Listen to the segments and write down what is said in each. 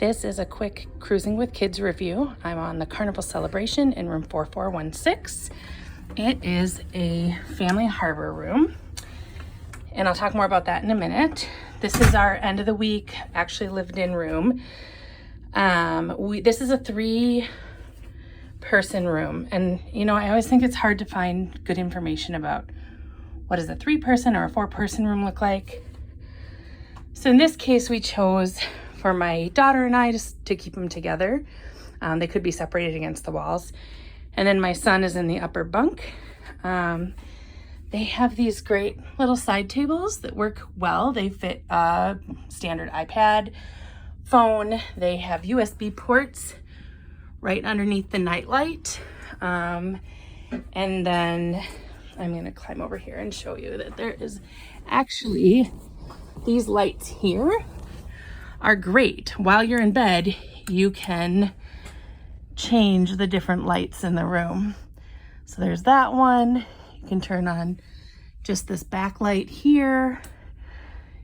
This is a quick Cruising with Kids review. I'm on the Carnival Celebration in room 4416. It is a family harbor room, and I'll talk more about that in a minute. This is our end of the week, actually lived in room. This is a 3-person room, and you know, I always think it's hard to find good information about what does a 3-person or a 4-person room look like. So in this case, we chose for my daughter and I just to keep them together. They could be separated against the walls. And then my son is in the upper bunk. They have these great little side tables that work well. They fit a standard iPad, phone. They have USB ports right underneath the nightlight. And then I'm gonna climb over here and show you that there is actually these lights here are great. While you're in bed, you can change the different lights in the room. So there's that one. You can turn on just this backlight here.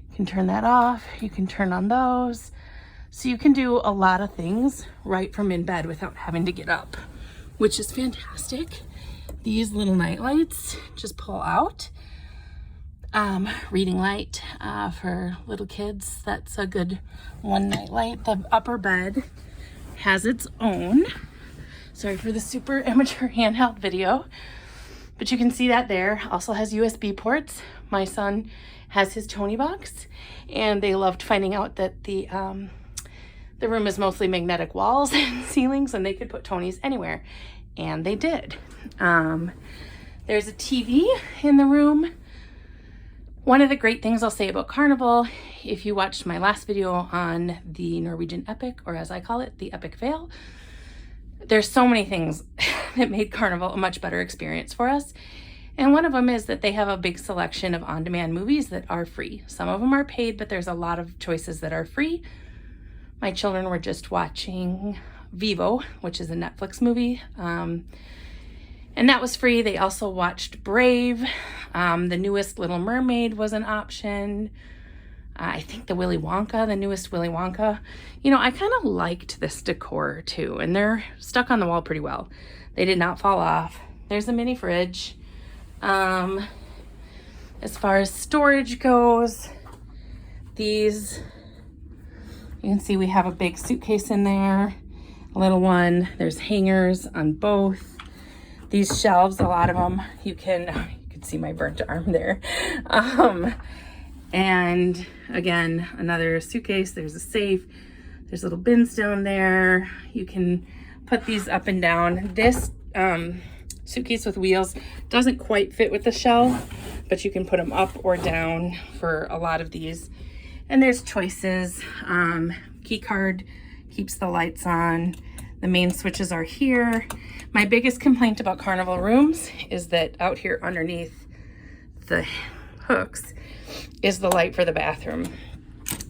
You can turn that off. You can turn on those. So you can do a lot of things right from in bed without having to get up, which is fantastic. These little night lights just pull out. Reading light for little kids. That's a good one night light. The upper bed has its own. Sorry for the super amateur handheld video, but you can see that there. Also has USB ports. My son has his Tony box, and they loved finding out that the room is mostly magnetic walls and ceilings, and they could put Tonys anywhere, and they did. There's a TV in the room. One of the great things I'll say about Carnival, if you watched my last video on the Norwegian epic, or as I call it, the epic veil, there's so many things that made Carnival a much better experience for us. And one of them is that they have a big selection of on-demand movies that are free. Some of them are paid, but there's a lot of choices that are free. My children were just watching Vivo, which is a Netflix movie. And that was free. They also watched Brave. The newest Little Mermaid was an option. I think the newest Willy Wonka. You know, I kind of liked this decor too, and they're stuck on the wall pretty well. They did not fall off. There's a mini fridge. As far as storage goes, these, you can see we have a big suitcase in there, a little one. There's hangers on both. These shelves, a lot of them, you can see my burnt arm there. And again, another suitcase, there's a safe, there's little bins down there. You can put these up and down. This suitcase with wheels doesn't quite fit with the shelf, but you can put them up or down for a lot of these. And there's choices. Key card keeps the lights on. The main switches are here. My biggest complaint about Carnival rooms is that out here underneath the hooks is the light for the bathroom.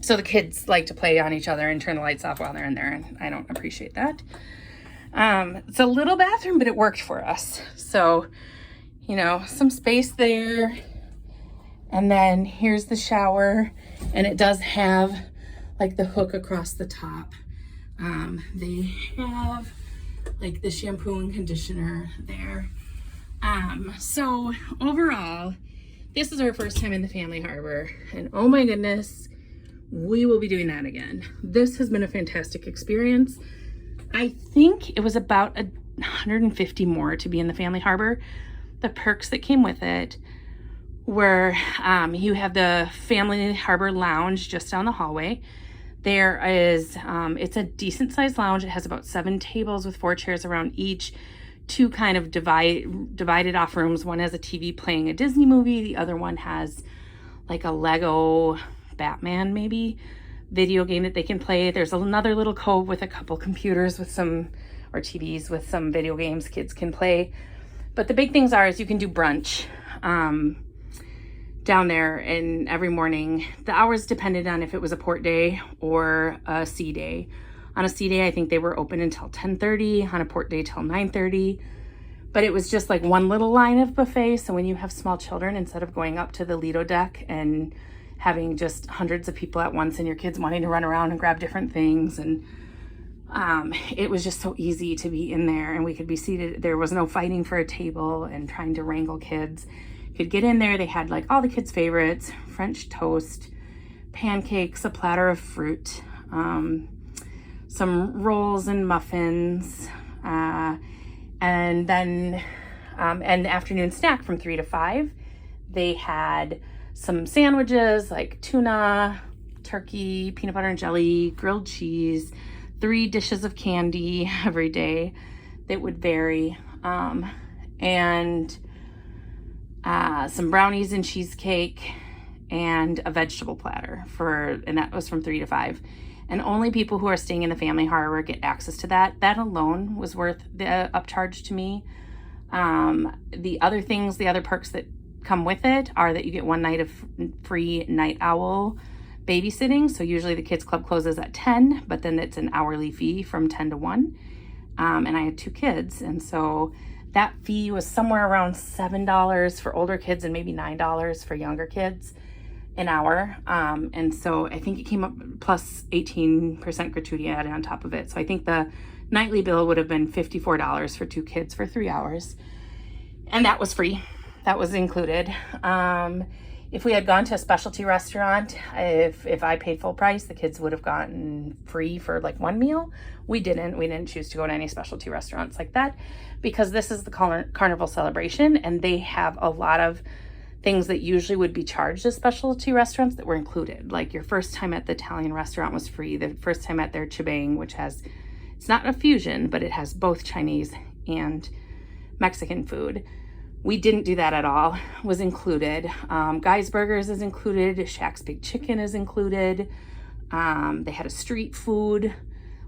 So the kids like to play on each other and turn the lights off while they're in there, and I don't appreciate that. It's a little bathroom, but it worked for us. So, you know, some space there. And then here's the shower, and it does have like the hook across the top. They have like the shampoo and conditioner there. So overall, this is our first time in the family harbor, and oh my goodness, we will be doing that again. This has been a fantastic experience. I think it was about $150 more to be in the family harbor. The perks that came with it were you have the family harbor lounge just down the hallway. There is, it's a decent sized lounge. It has about 7 tables with 4 chairs around each, 2 kind of divided off rooms. One has a TV playing a Disney movie. The other one has like a Lego Batman maybe video game that they can play. There's another little cove with a couple computers with some, or TVs with some video games kids can play. But the big things is you can do brunch down there, and every morning. The hours depended on if it was a port day or a sea day. On a sea day, I think they were open until 10:30, on a port day till 9:30. But it was just like one little line of buffet. So when you have small children, instead of going up to the Lido deck and having just hundreds of people at once and your kids wanting to run around and grab different things. And it was just so easy to be in there, and we could be seated. There was no fighting for a table and trying to wrangle kids. Could get in there. They had like all the kids' favorites: French toast, pancakes, a platter of fruit, some rolls and muffins, and then an afternoon snack from 3 to 5. They had some sandwiches like tuna, turkey, peanut butter and jelly, grilled cheese, 3 dishes of candy every day that would vary, and some brownies and cheesecake, and a vegetable platter and that was from 3 to 5. And only people who are staying in the family harbor get access to that. That alone was worth the upcharge to me. The other things, the other perks that come with it are that you get 1 night of free night owl babysitting. So usually the kids club closes at 10, but then it's an hourly fee from 10 to 1. And I had 2 kids. And so that fee was somewhere around $7 for older kids and maybe $9 for younger kids an hour. And so I think it came up plus 18% gratuity added on top of it. So I think the nightly bill would have been $54 for 2 kids for 3 hours. And that was free. That was included. If we had gone to a specialty restaurant, if I paid full price, the kids would have gotten free for like 1 meal. We didn't choose to go to any specialty restaurants like that, because this is the Carnival Celebration, and they have a lot of things that usually would be charged as specialty restaurants that were included. Like your first time at the Italian restaurant was free. The first time at their chibang, which it's not a fusion, but it has both Chinese and Mexican food. We didn't do that at all. It was included. Guy's Burgers is included. Shaq's Big Chicken is included. They had a street food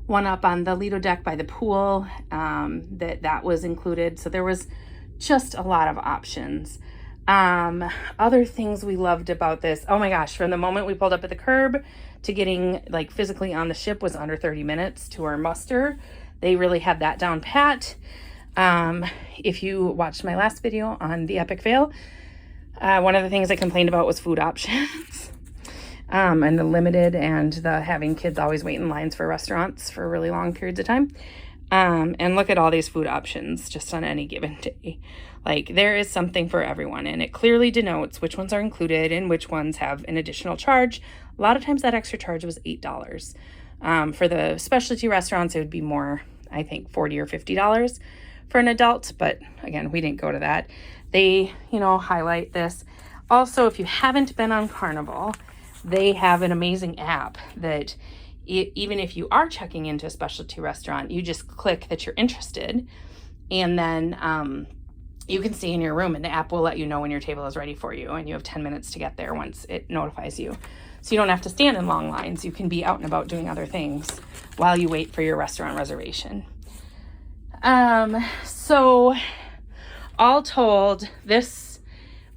one up on the Lido deck by the pool. That was included. So there was just a lot of options. Other things we loved about this, oh my gosh, from the moment we pulled up at the curb to getting like physically on the ship was under 30 minutes to our muster. They really had that down pat. If you watched my last video on the epic fail, one of the things I complained about was food options, and the limited and the having kids always wait in lines for restaurants for really long periods of time. And look at all these food options just on any given day. Like there is something for everyone, and it clearly denotes which ones are included and which ones have an additional charge. A lot of times that extra charge was $8. For the specialty restaurants, it would be more, I think $40 or $50 for an adult, but again, we didn't go to that. They, highlight this. Also, if you haven't been on Carnival, they have an amazing app that even if you are checking into a specialty restaurant, you just click that you're interested, and then you can stay in your room, and the app will let you know when your table is ready for you, and you have 10 minutes to get there once it notifies you. So you don't have to stand in long lines. You can be out and about doing other things while you wait for your restaurant reservation. So all told, this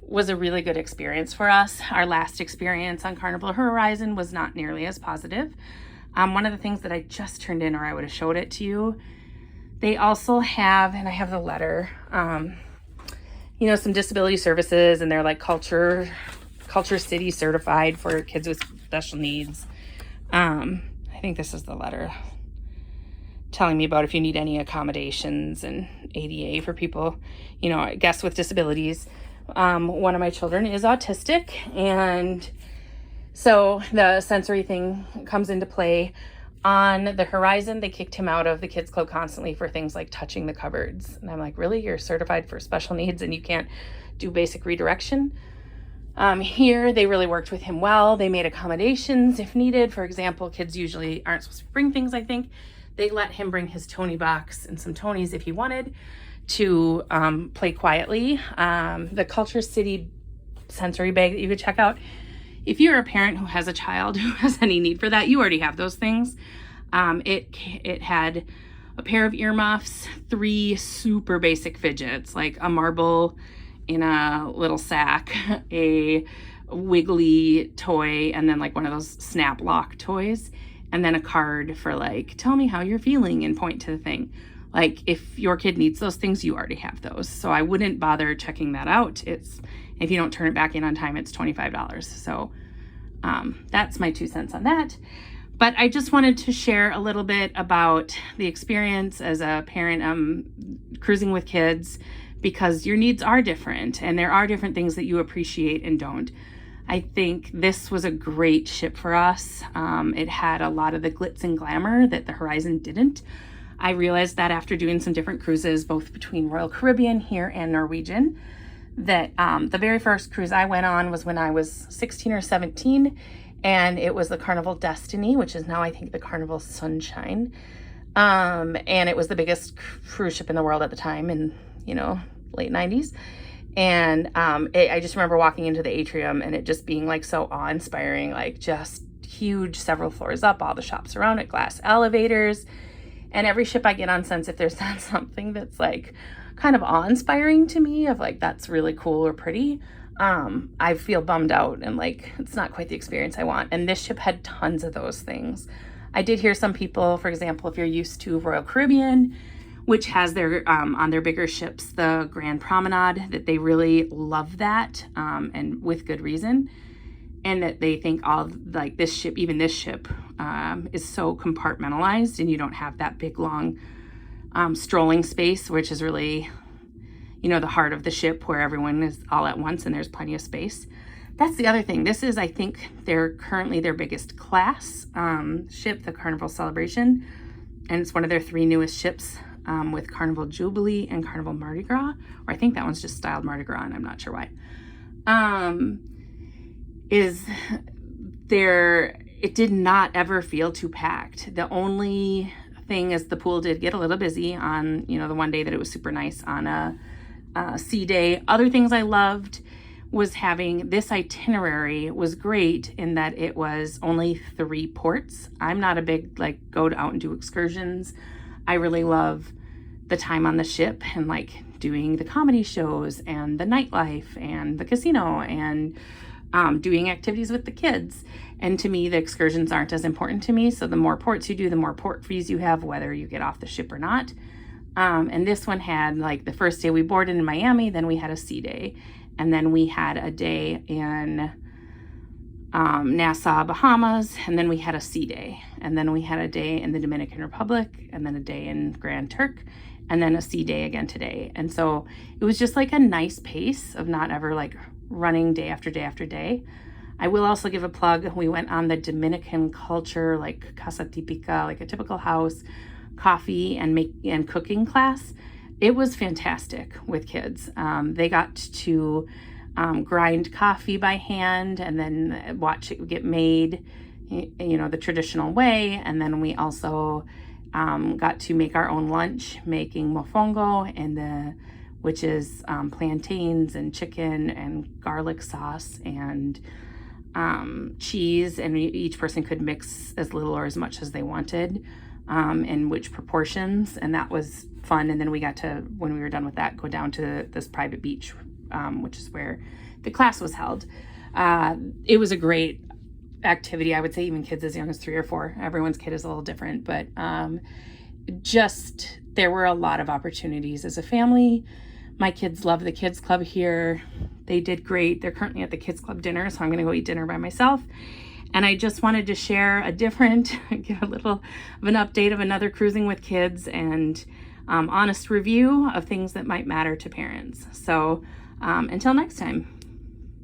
was a really good experience for us. Our last experience on Carnival Horizon was not nearly as positive. One of the things that I just turned in, or I would have showed it to you, they also have, and I have the letter, some disability services, and they're like Culture City certified for kids with special needs. I think this is the letter telling me about if you need any accommodations and ADA for people, I guess with disabilities. One of my children is autistic, and so the sensory thing comes into play. On the Horizon, they kicked him out of the kids club constantly for things like touching the cupboards. And I'm like, really? You're certified for special needs and you can't do basic redirection? Here, they really worked with him well. They made accommodations if needed. For example, kids usually aren't supposed to bring things, I think. They let him bring his Tony box and some Tonys if he wanted to play quietly. The Culture City sensory bag that you could check out. If you're a parent who has a child who has any need for that, you already have those things. It had a pair of earmuffs, 3 super basic fidgets, like a marble in a little sack, a wiggly toy, and then like one of those snap lock toys, and then a card for like, tell me how you're feeling and point to the thing. Like if your kid needs those things, you already have those. So I wouldn't bother checking that out. If you don't turn it back in on time, it's $25. So that's my 2 cents on that. But I just wanted to share a little bit about the experience as a parent cruising with kids, because your needs are different and there are different things that you appreciate and don't. I think this was a great ship for us. It had a lot of the glitz and glamour that the Horizon didn't. I realized that after doing some different cruises, both between Royal Caribbean here and Norwegian, that the very first cruise I went on was when I was 16 or 17, and it was the Carnival Destiny, which is now I think the Carnival Sunshine. And it was the biggest cruise ship in the world at the time in, late 90s. And I just remember walking into the atrium and it just being like so awe-inspiring, like just huge, several floors up, all the shops around it, glass elevators. And every ship I get on, since if there's not something that's like kind of awe-inspiring to me, of like that's really cool or pretty, I feel bummed out and like it's not quite the experience I want. And this ship had tons of those things. I did hear some people, for example, if you're used to Royal Caribbean, which has their on their bigger ships the Grand Promenade, that they really love that, and with good reason, and that they think all like this ship, even this ship, is so compartmentalized, and you don't have that big long strolling space, which is really, the heart of the ship where everyone is all at once and there's plenty of space. That's the other thing. This is, I think, they're currently their biggest class ship, the Carnival Celebration, and it's one of their 3 newest ships, with Carnival Jubilee and Carnival Mardi Gras, or I think that one's just styled Mardi Gras, and I'm not sure why. It did not ever feel too packed. The only thing is the pool did get a little busy on, the one day that it was super nice on a sea day. Other things I loved was having this itinerary was great in that it was only 3 ports. I'm not a big go out and do excursions. I really love the time on the ship and doing the comedy shows and the nightlife and the casino and doing activities with the kids. And to me, the excursions aren't as important to me. So the more ports you do, the more port fees you have, whether you get off the ship or not. And this one had the first day we boarded in Miami, then we had a sea day. And then we had a day in Nassau, Bahamas, and then we had a sea day. And then we had a day in the Dominican Republic, and then a day in Grand Turk, and then a sea day again today. And so it was just a nice pace of not ever running day after day after day. I will also give a plug. We went on the Dominican culture, casa típica, a typical house, coffee and cooking class. It was fantastic with kids. They got to grind coffee by hand and then watch it get made, the traditional way. And then we also got to make our own lunch, making mofongo, which is plantains and chicken and garlic sauce and cheese. And each person could mix as little or as much as they wanted, in which proportions. And that was fun. And then we got to, when we were done with that, go down to this private beach, which is where the class was held. It was a great activity. I would say even kids as young as 3 or 4. Everyone's kid is a little different, but there were a lot of opportunities as a family. My kids love the kids club here. They did great. They're currently at the kids club dinner, so I'm going to go eat dinner by myself. And I just wanted to share give a little of an update of another cruising with kids and honest review of things that might matter to parents. So until next time.